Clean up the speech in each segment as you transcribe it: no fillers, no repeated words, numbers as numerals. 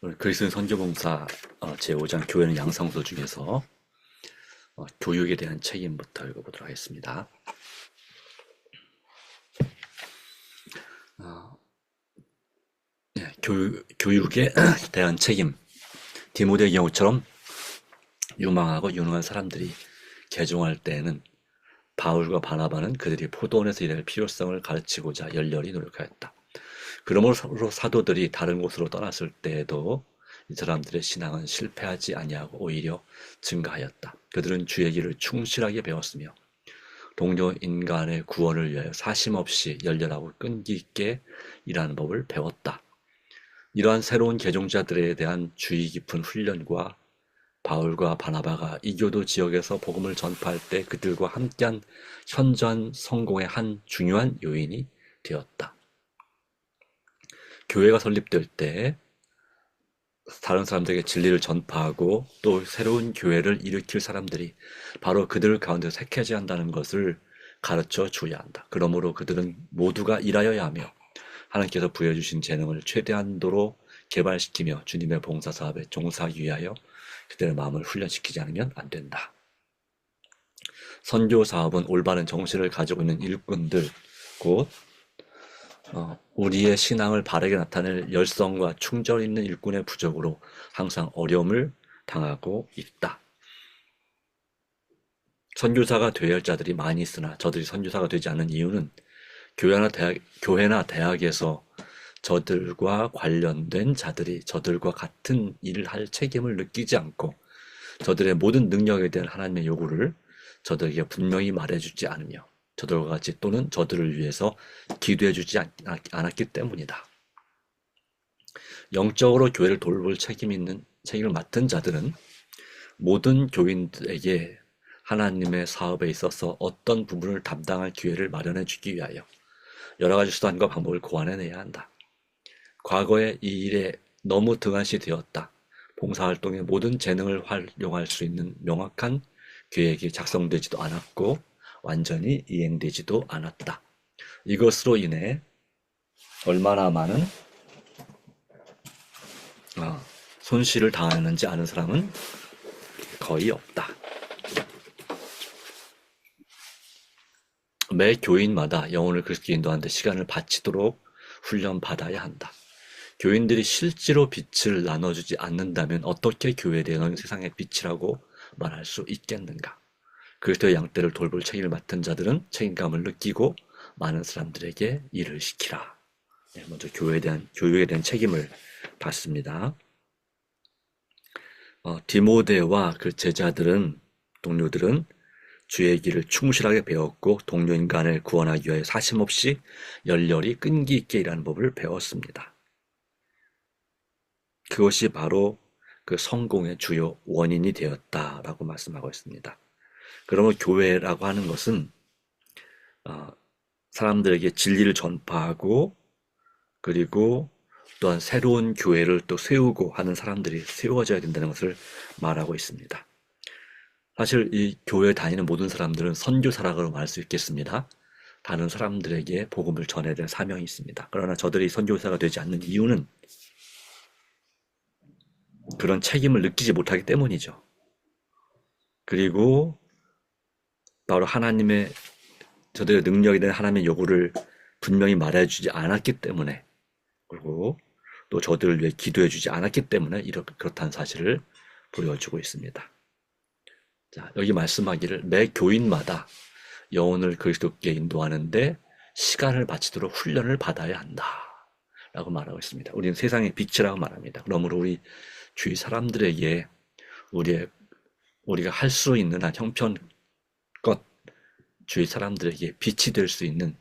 오늘 그리스도인 선교봉사 제5장 교회는 양성서 중에서 교육에 대한 책임부터 읽어보도록 하겠습니다. 교육에 대한 책임. 디모데의 경우처럼 유망하고 유능한 사람들이 개종할 때에는 바울과 바나바는 그들이 포도원에서 일할 필요성을 가르치고자 열렬히 노력하였다. 그러므로 사도들이 다른 곳으로 떠났을 때에도 이 사람들의 신앙은 실패하지 아니하고 오히려 증가하였다. 그들은 주의 길을 충실하게 배웠으며 동료 인간의 구원을 위하여 사심없이 열렬하고 끈기 있게 일하는 법을 배웠다. 이러한 새로운 개종자들에 대한 주의 깊은 훈련과 바울과 바나바가 이교도 지역에서 복음을 전파할 때 그들과 함께한 현저한 성공의 한 중요한 요인이 되었다. 교회가 설립될 때 다른 사람들에게 진리를 전파하고 또 새로운 교회를 일으킬 사람들이 바로 그들 가운데서 택해져야 한다는 것을 가르쳐 줘야 한다. 그러므로 그들은 모두가 일하여야 하며 하나님께서 부여주신 재능을 최대한도로 개발시키며 주님의 봉사사업에 종사하기 위하여 그들의 마음을 훈련시키지 않으면 안 된다. 선교사업은 올바른 정신을 가지고 있는 일꾼들, 곧 우리의 신앙을 바르게 나타낼 열성과 충절 있는 일꾼의 부족으로 항상 어려움을 당하고 있다. 선교사가 되어야 할 자들이 많이 있으나 저들이 선교사가 되지 않는 이유는 교회나 대학에서 저들과 관련된 자들이 저들과 같은 일을 할 책임을 느끼지 않고 저들의 모든 능력에 대한 하나님의 요구를 저들에게 분명히 말해주지 않으며 저들과 같이 또는 저들을 위해서 기도해주지 않았기 때문이다. 영적으로 교회를 돌볼 책임을 맡은 자들은 모든 교인들에게 하나님의 사업에 있어서 어떤 부분을 담당할 기회를 마련해 주기 위하여 여러 가지 수단과 방법을 고안해내야 한다. 과거에 이 일에 너무 등한시 되었다. 봉사활동의 모든 재능을 활용할 수 있는 명확한 계획이 작성되지도 않았고 완전히 이행되지도 않았다. 이것으로 인해 얼마나 많은 손실을 당하는지 아는 사람은 거의 없다. 매 교인마다 영혼을 그리스도께 인도하는데 시간을 바치도록 훈련받아야 한다. 교인들이 실제로 빛을 나눠주지 않는다면 어떻게 교회에 대해 너는 세상의 빛이라고 말할 수 있겠는가? 그리스도의 양떼를 돌볼 책임을 맡은 자들은 책임감을 느끼고 많은 사람들에게 일을 시키라. 먼저 교육에 대한 책임을 받습니다. 디모데와 그 동료들은 주의 길을 충실하게 배웠고 동료 인간을 구원하기 위하여 사심없이 열렬히 끈기 있게 일하는 법을 배웠습니다. 그것이 바로 그 성공의 주요 원인이 되었다라고 말씀하고 있습니다. 그러면 교회라고 하는 것은 사람들에게 진리를 전파하고 그리고 또한 새로운 교회를 또 세우고 하는 사람들이 세워져야 된다는 것을 말하고 있습니다. 사실 이 교회에 다니는 모든 사람들은 선교사라고 말할 수 있겠습니다. 다른 사람들에게 복음을 전해야 될 사명이 있습니다. 그러나 저들이 선교사가 되지 않는 이유는 그런 책임을 느끼지 못하기 때문이죠. 그리고 바로 저들의 능력에 대한 하나님의 요구를 분명히 말해주지 않았기 때문에, 그리고 또 저들을 위해 기도해주지 않았기 때문에 그렇다는 사실을 보여주고 있습니다. 자, 여기 말씀하기를 매 교인마다 영혼을 그리스도께 인도하는데 시간을 바치도록 훈련을 받아야 한다 라고 말하고 있습니다. 우리는 세상의 빛이라고 말합니다. 그러므로 우리 주위 사람들에게 우리가 할 수 있는 한 형편껏 주위 사람들에게 빛이 될 수 있는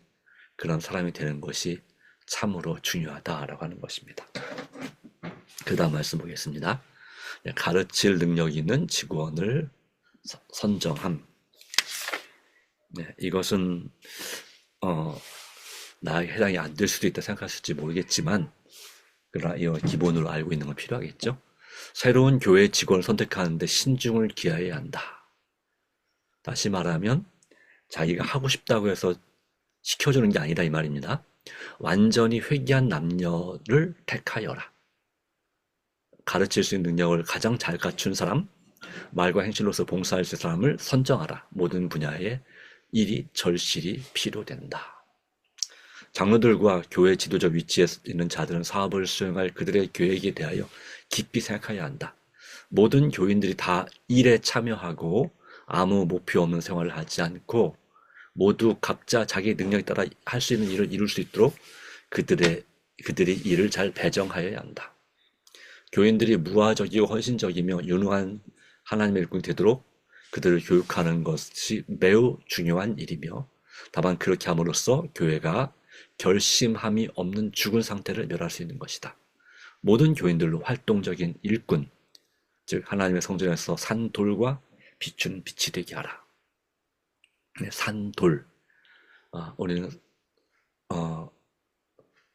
그런 사람이 되는 것이 참으로 중요하다라고 하는 것입니다. 그 다음 말씀 보겠습니다. 가르칠 능력 있는 직원을 선정함. 이것은 나에게 해당이 안 될 수도 있다 생각하실지 모르겠지만 그러나 이거 기본으로 알고 있는 건 필요하겠죠. 새로운 교회 직원을 선택하는데 신중을 기하여야 한다. 다시 말하면 자기가 하고 싶다고 해서 시켜주는 게 아니다 이 말입니다. 완전히 회개한 남녀를 택하여라. 가르칠 수 있는 능력을 가장 잘 갖춘 사람, 말과 행실로서 봉사할 수 있는 사람을 선정하라. 모든 분야에 일이 절실히 필요된다. 장로들과 교회 지도적 위치에 있는 자들은 사업을 수행할 그들의 계획에 대하여 깊이 생각해야 한다. 모든 교인들이 다 일에 참여하고 아무 목표 없는 생활을 하지 않고 모두 각자 자기 능력에 따라 할 수 있는 일을 이룰 수 있도록 그들이 일을 잘 배정하여야 한다. 교인들이 무화적이고 헌신적이며 유능한 하나님의 일꾼이 되도록 그들을 교육하는 것이 매우 중요한 일이며 다만 그렇게 함으로써 교회가 결심함이 없는 죽은 상태를 멸할 수 있는 것이다. 모든 교인들로 활동적인 일꾼, 즉 하나님의 성전에서 산돌과 비추는 빛이 되게 하라. 네, 산돌. 우리는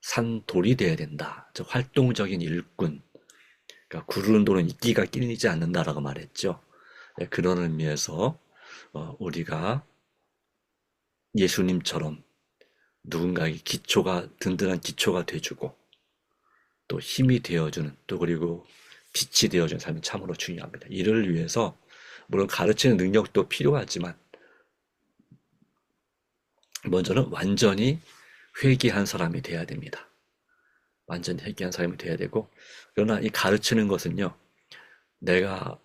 산돌이 되어야 된다. 즉 활동적인 일꾼. 그러니까 구르는 돌은 이끼가 끼이지 않는다라고 말했죠. 네, 그런 의미에서 우리가 예수님처럼 누군가에게 든든한 기초가 돼주고 또 힘이 되어주는 또 그리고 빛이 되어주는 삶이 참으로 중요합니다. 이를 위해서 물론 가르치는 능력도 필요하지만 먼저는 완전히 회개한 사람이 돼야 됩니다. 완전히 회개한 사람이 돼야 되고 그러나 이 가르치는 것은요. 내가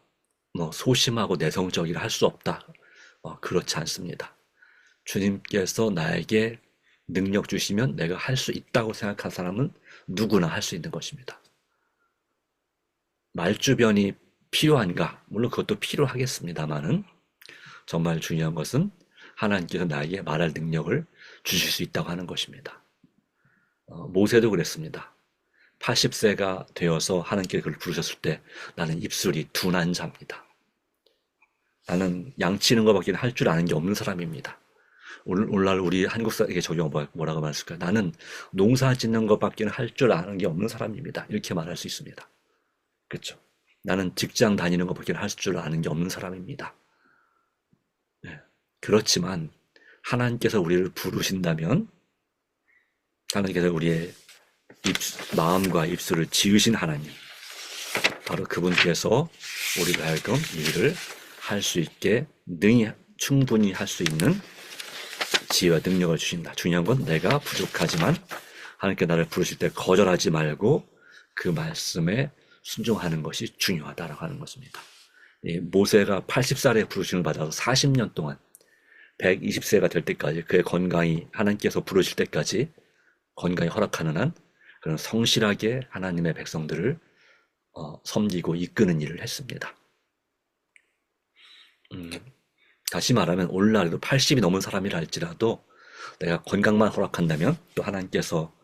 소심하고 내성적이라 할 수 없다. 그렇지 않습니다. 주님께서 나에게 능력 주시면 내가 할 수 있다고 생각한 사람은 누구나 할 수 있는 것입니다. 말주변이 필요한가? 물론 그것도 필요하겠습니다만은 정말 중요한 것은 하나님께서 나에게 말할 능력을 주실 수 있다고 하는 것입니다. 모세도 그랬습니다. 80세가 되어서 하나님께서 그를 부르셨을 때 나는 입술이 둔한 자입니다. 나는 양치는 것밖에 할 줄 아는 게 없는 사람입니다. 오늘날 우리 한국 사람에게 적용 뭐라고 말했을까요? 나는 농사 짓는 것밖에 할 줄 아는 게 없는 사람입니다. 이렇게 말할 수 있습니다. 그렇죠? 나는 직장 다니는 것밖에 할 줄 아는 게 없는 사람입니다. 네. 그렇지만 하나님께서 우리를 부르신다면 하나님께서 우리의 마음과 입술을 지으신 하나님 바로 그분께서 우리가 하여금 일을 할 수 있게 충분히 할 수 있는 지혜와 능력을 주신다. 중요한 건 내가 부족하지만 하나님께 나를 부르실 때 거절하지 말고 그 말씀에 순종하는 것이 중요하다라고 하는 것입니다. 모세가 80살에 부르심을 받아서 40년 동안 120세가 될 때까지 그의 건강이 하나님께서 부르실 때까지 건강이 허락하는 한 그런 성실하게 하나님의 백성들을 섬기고 이끄는 일을 했습니다. 다시 말하면 오늘날에도 80이 넘은 사람이라 할지라도 내가 건강만 허락한다면 또 하나님께서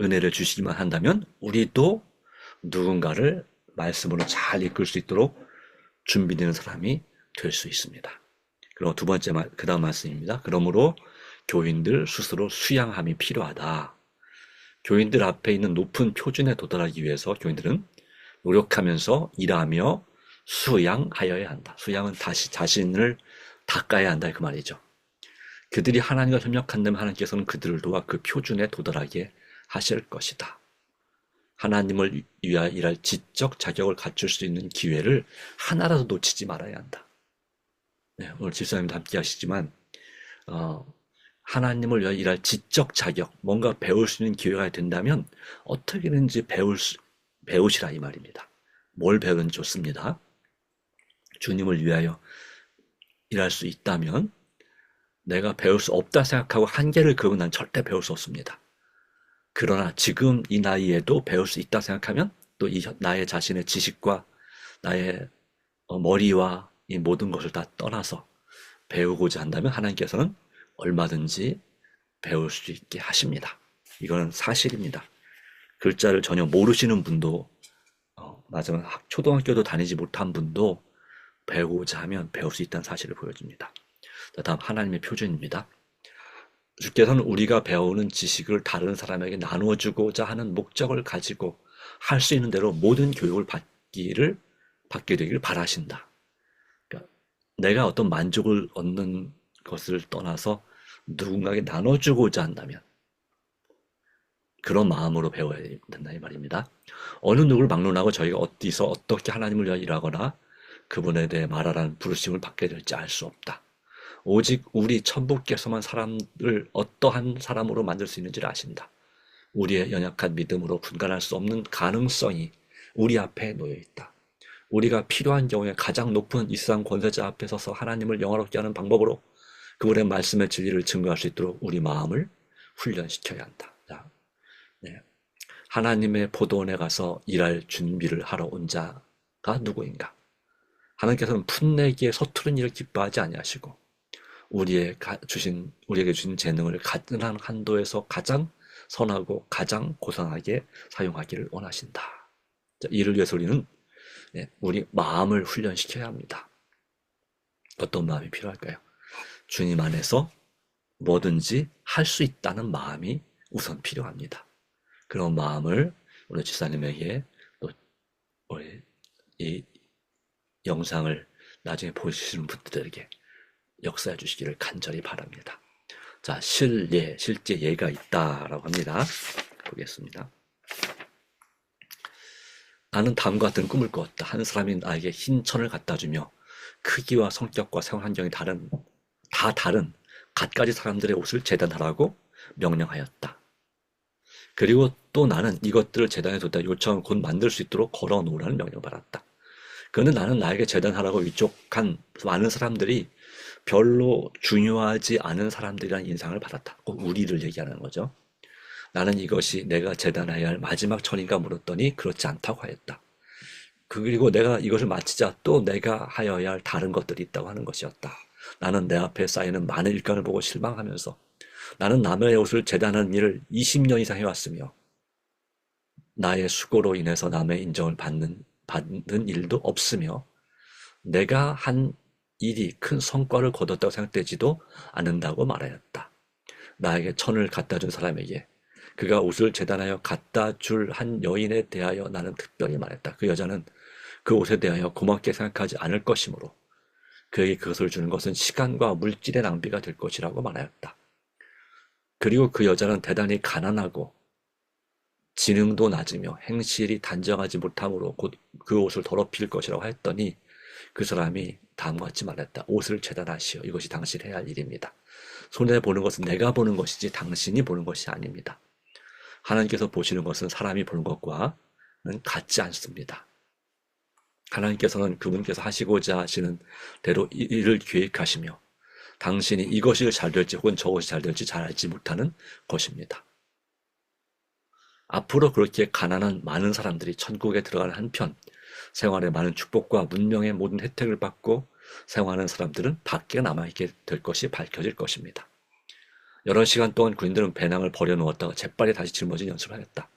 은혜를 주시기만 한다면 우리도 누군가를 말씀으로 잘 이끌 수 있도록 준비되는 사람이 될 수 있습니다. 그리고 두 번째 그 다음 말씀입니다. 그러므로 교인들 스스로 수양함이 필요하다. 교인들 앞에 있는 높은 표준에 도달하기 위해서 교인들은 노력하면서 일하며 수양하여야 한다. 수양은 다시 자신을 닦아야 한다 그 말이죠. 그들이 하나님과 협력한다면 하나님께서는 그들을 도와 그 표준에 도달하게 하실 것이다. 하나님을 위하여 일할 지적 자격을 갖출 수 있는 기회를 하나라도 놓치지 말아야 한다. 네, 오늘 집사님도 함께 하시지만 하나님을 위하여 일할 지적 자격, 뭔가 배울 수 있는 기회가 된다면 어떻게든지 배우시라 이 말입니다. 뭘 배우든 좋습니다. 주님을 위하여 일할 수 있다면 내가 배울 수 없다 생각하고 한계를 그으면 난 절대 배울 수 없습니다. 그러나 지금 이 나이에도 배울 수 있다 생각하면 또 나의 자신의 지식과 나의 머리와 이 모든 것을 다 떠나서 배우고자 한다면 하나님께서는 얼마든지 배울 수 있게 하십니다. 이거는 사실입니다. 글자를 전혀 모르시는 분도 맞으면 초등학교도 다니지 못한 분도 배우고자 하면 배울 수 있다는 사실을 보여줍니다. 다음 하나님의 표준입니다. 주께서는 우리가 배우는 지식을 다른 사람에게 나누어주고자 하는 목적을 가지고 할 수 있는 대로 모든 교육을 받게 되기를 바라신다. 그러니까 내가 어떤 만족을 얻는 것을 떠나서 누군가에게 나눠주고자 한다면 그런 마음으로 배워야 된다 이 말입니다. 어느 누구를 막론하고 저희가 어디서 어떻게 하나님을 위하여 일하거나 그분에 대해 말하라는 부르심을 받게 될지 알 수 없다. 오직 우리 천부께서만 사람을 어떠한 사람으로 만들 수 있는지를 아신다. 우리의 연약한 믿음으로 분간할 수 없는 가능성이 우리 앞에 놓여 있다. 우리가 필요한 경우에 가장 높은 이 세상 권세자 앞에 서서 하나님을 영화롭게 하는 방법으로 그분의 말씀의 진리를 증거할 수 있도록 우리 마음을 훈련시켜야 한다. 자, 네. 하나님의 포도원에 가서 일할 준비를 하러 온 자가 누구인가? 하나님께서는 풋내기에 서투른 일을 기뻐하지 아니하시고 우리에게 주신 재능을 가능한 한도에서 가장 선하고 가장 고상하게 사용하기를 원하신다. 자, 이를 위해서 우리는 우리 마음을 훈련시켜야 합니다. 어떤 마음이 필요할까요? 주님 안에서 뭐든지 할 수 있다는 마음이 우선 필요합니다. 그런 마음을 우리 지사님에게 또 우리 이 영상을 나중에 보시는 분들에게 역사해 주시기를 간절히 바랍니다. 자, 실제 예가 있다라고 합니다. 보겠습니다. 나는 다음과 같은 꿈을 꾸었다. 한 사람이 나에게 흰 천을 갖다 주며 크기와 성격과 생활 환경이 다 다른 갖가지 사람들의 옷을 재단하라고 명령하였다. 그리고 또 나는 이것들을 재단에 뒀다 요청을 곧 만들 수 있도록 걸어 놓으라는 명령을 받았다. 그는 나는 나에게 재단하라고 위촉한 많은 사람들이 별로 중요하지 않은 사람들이라는 인상을 받았다. 꼭 우리를 얘기하는 거죠. 나는 이것이 내가 재단해야 할 마지막 천인가 물었더니 그렇지 않다고 하였다. 그리고 내가 이것을 마치자 또 내가 하여야 할 다른 것들이 있다고 하는 것이었다. 나는 내 앞에 쌓이는 많은 일감을 보고 실망하면서 나는 남의 옷을 재단하는 일을 20년 이상 해왔으며 나의 수고로 인해서 남의 인정을 받는 일도 없으며 내가 한 일이 큰 성과를 거뒀다고 생각되지도 않는다고 말하였다. 나에게 천을 갖다 준 사람에게 그가 옷을 재단하여 갖다 줄 한 여인에 대하여 나는 특별히 말했다. 그 여자는 그 옷에 대하여 고맙게 생각하지 않을 것이므로 그에게 그것을 주는 것은 시간과 물질의 낭비가 될 것이라고 말하였다. 그리고 그 여자는 대단히 가난하고 지능도 낮으며 행실이 단정하지 못함으로 곧 그 옷을 더럽힐 것이라고 했더니 그 사람이 다음과 같이 말했다. 옷을 재단하시오. 이것이 당신이 해야 할 일입니다. 손해보는 것은 내가 보는 것이지 당신이 보는 것이 아닙니다. 하나님께서 보시는 것은 사람이 보는 것과는 같지 않습니다. 하나님께서는 그분께서 하시고자 하시는 대로 일을 계획하시며 당신이 이것이 잘 될지 혹은 저것이 잘 될지 잘 알지 못하는 것입니다. 앞으로 그렇게 가난한 많은 사람들이 천국에 들어가는 한편 생활에 많은 축복과 문명의 모든 혜택을 받고 생활하는 사람들은 밖에 남아있게 될 것이 밝혀질 것입니다. 여러 시간 동안 군인들은 배낭을 버려놓았다가 재빨리 다시 짊어진 연습을 하였다.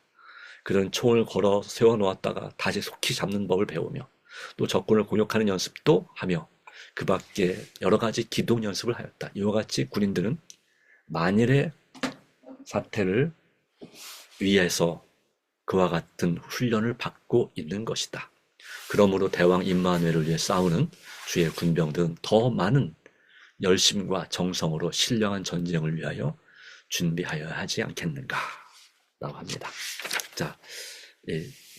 그들은 총을 걸어 세워놓았다가 다시 속히 잡는 법을 배우며 또 적군을 공격하는 연습도 하며 그 밖에 여러 가지 기동 연습을 하였다. 이와 같이 군인들은 만일의 사태를 위해서 그와 같은 훈련을 받고 있는 것이다. 그러므로 대왕 임마누엘을 위해 싸우는 주의 군병들은 더 많은 열심과 정성으로 신령한 전쟁을 위하여 준비하여야 하지 않겠는가 라고 합니다. 자,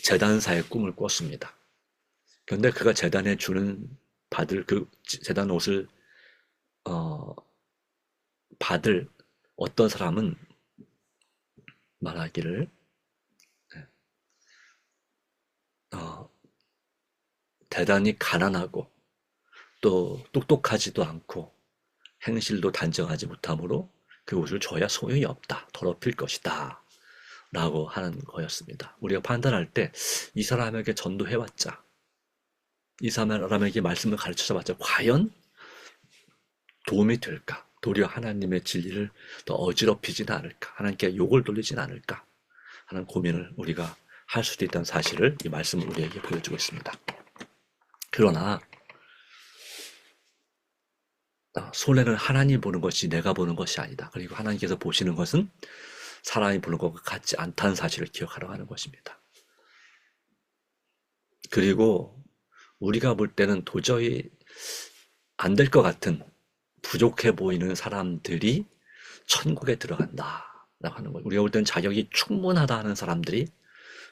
재단사의 꿈을 꿨습니다. 그런데 그가 재단에 받을 그 재단 옷을 받을 어떤 사람은 말하기를 대단히 가난하고 또 똑똑하지도 않고 행실도 단정하지 못하므로 그 옷을 줘야 소용이 없다. 더럽힐 것이다. 라고 하는 거였습니다. 우리가 판단할 때 이 사람에게 전도해봤자 이 사람에게 말씀을 가르쳐줘봤자 과연 도움이 될까? 도리어 하나님의 진리를 더 어지럽히지는 않을까? 하나님께 욕을 돌리진 않을까? 하는 고민을 우리가 할 수도 있다는 사실을 이 말씀을 우리에게 보여주고 있습니다. 그러나 손해는 하나님 보는 것이 내가 보는 것이 아니다. 그리고 하나님께서 보시는 것은 사람이 보는 것과 같지 않다는 사실을 기억하라고 하는 것입니다. 그리고 우리가 볼 때는 도저히 안 될 것 같은 부족해 보이는 사람들이 천국에 들어간다 하는 거예요. 우리가 볼 때는 자격이 충분하다 하는 사람들이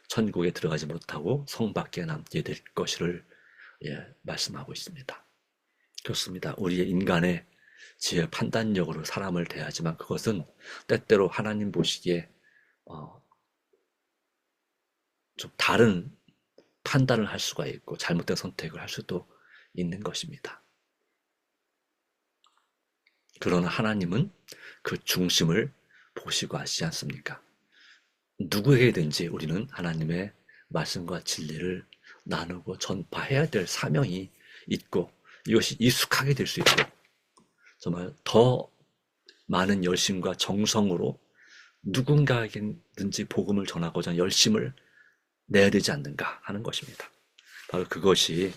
천국에 들어가지 못하고 성 밖에 남게 될 것을 말씀하고 있습니다. 그렇습니다. 우리의 인간의 지혜 판단력으로 사람을 대하지만 그것은 때때로 하나님 보시기에 좀 다른 판단을 할 수가 있고 잘못된 선택을 할 수도 있는 것입니다. 그러나 하나님은 그 중심을 보시고 하시지 않습니까? 누구에게든지 우리는 하나님의 말씀과 진리를 나누고 전파해야 될 사명이 있고 이것이 익숙하게 될 수 있고 정말 더 많은 열심과 정성으로 누군가에게든지 복음을 전하고자 열심을 내야 되지 않는가 하는 것입니다. 바로 그것이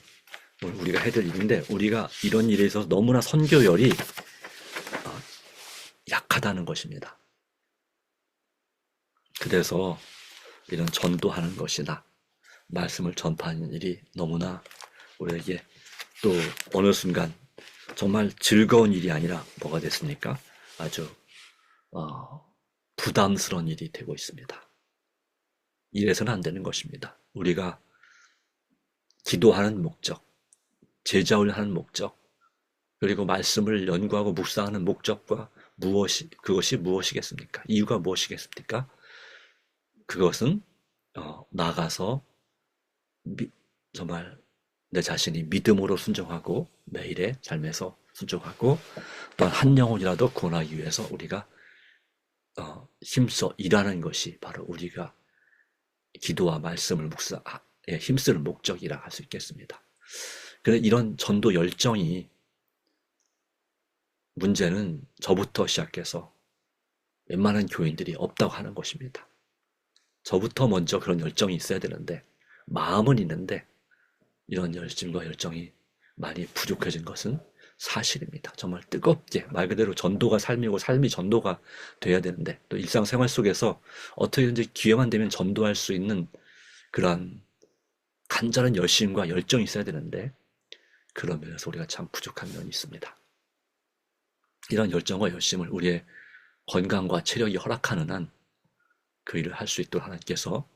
우리가 해야 될 일인데 우리가 이런 일에 있어서 너무나 선교열이 약하다는 것입니다. 그래서 이런 전도하는 것이나 말씀을 전파하는 일이 너무나 우리에게 또 어느 순간 정말 즐거운 일이 아니라 뭐가 됐습니까? 아주 부담스러운 일이 되고 있습니다. 이래서는 안 되는 것입니다. 우리가 기도하는 목적, 제자훈련하는 목적, 그리고 말씀을 연구하고 묵상하는 목적과 그것이 무엇이겠습니까? 이유가 무엇이겠습니까? 그것은 나가서 정말 내 자신이 믿음으로 순종하고 매일의 삶에서 순종하고 또한 한 영혼이라도 구원하기 위해서 우리가 힘써 일하는 것이 바로 우리가 기도와 말씀을 힘쓰는 목적이라 할 수 있겠습니다. 그런데 이런 전도 열정이 문제는 저부터 시작해서 웬만한 교인들이 없다고 하는 것입니다. 저부터 먼저 그런 열정이 있어야 되는데 마음은 있는데 이런 열심과 열정이 많이 부족해진 것은 사실입니다. 정말 뜨겁게 말 그대로 전도가 삶이고 삶이 전도가 돼야 되는데 또 일상생활 속에서 어떻게든지 기회만 되면 전도할 수 있는 그러한 간절한 열심과 열정이 있어야 되는데 그런 면에서 우리가 참 부족한 면이 있습니다. 이런 열정과 열심을 우리의 건강과 체력이 허락하는 한 그 일을 할 수 있도록 하나님께서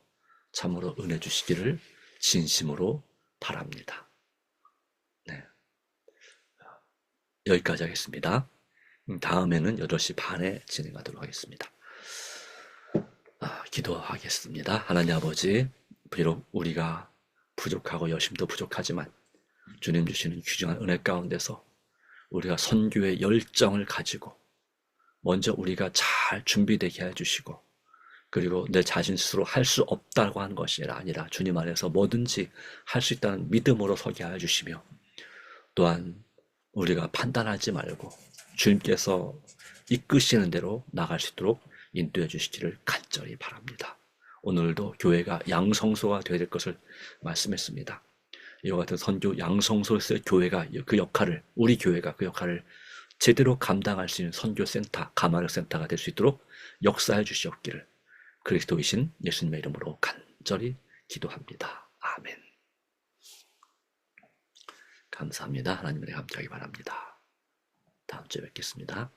참으로 은혜 주시기를 진심으로 바랍니다. 네. 여기까지 하겠습니다. 다음에는 8시 반에 진행하도록 하겠습니다. 기도하겠습니다. 하나님 아버지, 비록 우리가 부족하고 열심도 부족하지만 주님 주시는 귀중한 은혜 가운데서 우리가 선교의 열정을 가지고 먼저 우리가 잘 준비되게 해주시고 그리고 내 자신 스스로 할 수 없다고 하는 것이 아니라 주님 안에서 뭐든지 할 수 있다는 믿음으로 서게 하여 주시며 또한 우리가 판단하지 말고 주님께서 이끄시는 대로 나갈 수 있도록 인도해 주시기를 간절히 바랍니다. 오늘도 교회가 양성소가 되어야 될 것을 말씀했습니다. 이와 같은 선교 양성소에서의 교회가 그 역할을 우리 교회가 그 역할을 제대로 감당할 수 있는 선교센터, 가마력센터가 될 수 있도록 역사해 주시옵기를 그리스도이신 예수님의 이름으로 간절히 기도합니다. 아멘. 감사합니다. 하나님의 함께하기 바랍니다. 다음 주에 뵙겠습니다.